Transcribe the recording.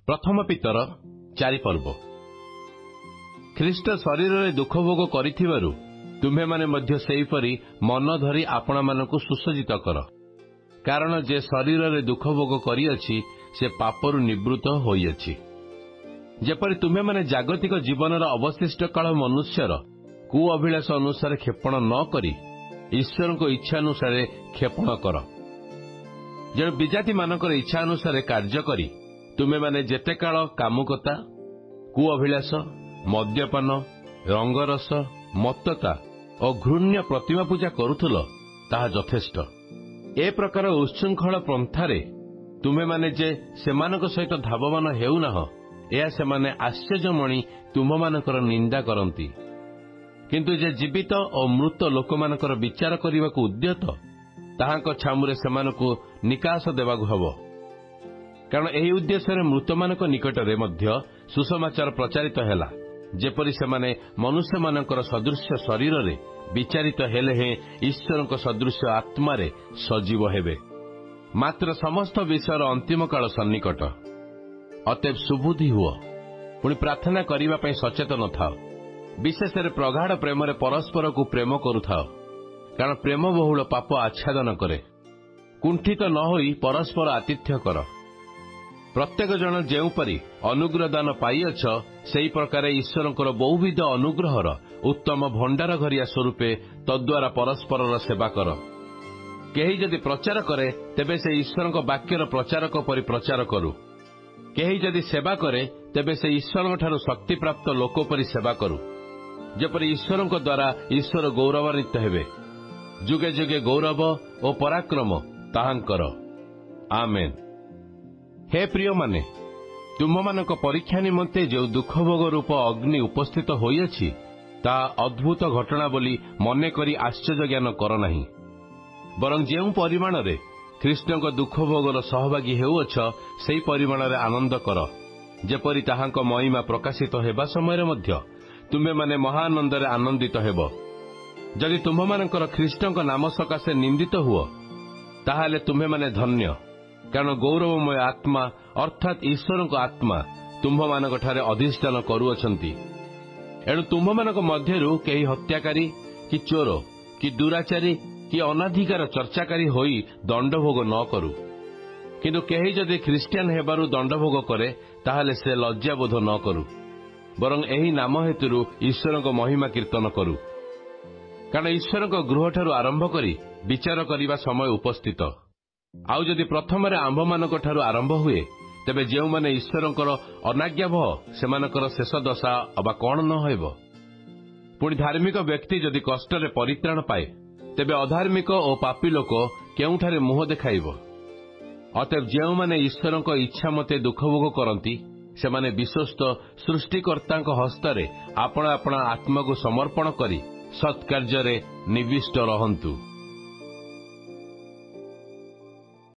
प्रथम पितर 4 पर्व। ख्रीष्ट शरीर में दुख भोग करिथिबारु तुम्हे माने मध्य सेहीपरि मन धरी आपण मानकु सुसज्जित कर, कारण जे शरीर में दुख भोग करिअछि से पापरु निवृत्त होइअछि। जेपरि तुम्हे माने जागतिक जीवनर अवशिष्ट काल मनुष्यर कु अभिलाष अनुसार क्षेपण न करी ईश्वर को इच्छा अनुसार क्षेपण कर। जण विजाति मानकर इच्छा अनुसार कार्य करी तुम्हे माने जेते काल कामुकता, कु अभिलाष, मद्यपान, रंगरस, मत्तता और घृण्य प्रतिमा पूजा करुथुल ताहा यथेष्ट। ए प्रकार उच्छृंखल पंथारे तुम्हे माने जे सेमानक सहित धावमान हेउनाह, एहा सेमाने आश्चर्यमणि तुम्हमानकर निंदा करंती। किंतु जे जीवित और मृत लोकमानकर विचार करने उद्यत ताहांक छामुरे सेमानकु निकास देवाकु हबो। कारण एही उद्देश्य मृतमानक निकटरे मध्य सुसमाचार प्रचारित हेला, जेपरि सेमाने मनुष्य मानकर सदृश्य शरीर रे विचारित हेले हे ईश्वरक सदृश्य आत्मा रे सजीव हेबे। मात्र समस्त विषयर अंतिम काल सन्निकट। अतएव सुबुद्धि हुओ, पुणी प्रार्थना करिबा पई सचेतन थाओ। विशेष प्रगाढ़ प्रेम परस्पर को प्रेम करुथाओ, कारण प्रेम बहुल पाप आच्छादन करे। कुंठित न होई परस्पर आतिथ्य कर। प्रत्येक जन जेउपरि अनुग्रह दान पाइअछ, सेही प्रकार ईश्वरंकर बहुविध अनुग्रहर उत्तम भंडार घरिया स्वरूपे तद्वारा परस्पर सेवा कर। केही जदि प्रचार करे तेबे से ईश्वरंक वाक्यर प्रचारक परि प्रचार करू। केही जदि सेवा करे तेबे से ईश्वरंक ठारू शक्ति प्राप्त लोक परि सेवा करू, जेपरि ईश्वरंक द्वारा ईश्वर गौरवान्वित हेबे। जुगे जुगे गौरव और पराक्रम ताहांकर। आमेन। हे प्रिय माने, तुम्हमानक परीक्षा निमंते जो दुख भोग रूप अग्नि उपस्थित होइअछि ता अद्भुत घटना बोली मने करी आश्चर्य ज्ञान कर नाही, बरं जेउ परिमाण रे ख्रीष्टक दुख भोगर सहभागी हेउअछ सेही परिमाण रे आनंद कर, जेपरि ताहांक महिमा प्रकाशित हेबा समय मध्य तुम्हे माने महानंद रे आनंदित हेब। जदि तुम्हमानकर ख्रीष्टक नाम सकाशे निंदित हुओ ताहाले तुम्हे माने धन्य, कारण गौरवमय आत्मा अर्थात ईश्वरक आत्मा तुम्हमानक ठारे अधिष्ठान करुअछंती। एणु तुम्हमानक मध्यरु केही हत्याकारी कि चोर कि दुराचारी कि अनाधिकार चर्चाकारी होई दंडभोग न करू। किंतु केही जदि ख्रीस्टियान हेबारु दंडभोग करे ताहाले से लज्जाबोध न करू, बरं एही नाम हेतुरु ईश्वरक महिमा कीर्तन करू। कारण ईश्वरक गृह ठारू आरंभ करी विचार करिबा समय उपस्थित। आउ जदि प्रथम आंभमानक ठारू आरंभ हुए तेबे जेउ माने ईश्वरंकर अनाज्ञावह सेमानकर शेष दशा अबा कौन न होइबो। पुणी धार्मिक व्यक्ति जदि कष्टरे परित्राण पाए तेबे अधार्मिक और पापी लोक केउठारे मुह देखाइबो। अतएव जेउ माने ईश्वरंक इच्छा मते दुख भोग करंती सेमाने विश्वस्त सृष्टिकर्तांक हस्तरे आपण आपण आत्मा को समर्पण करी सत्कार्य निविष्ट रहंतु।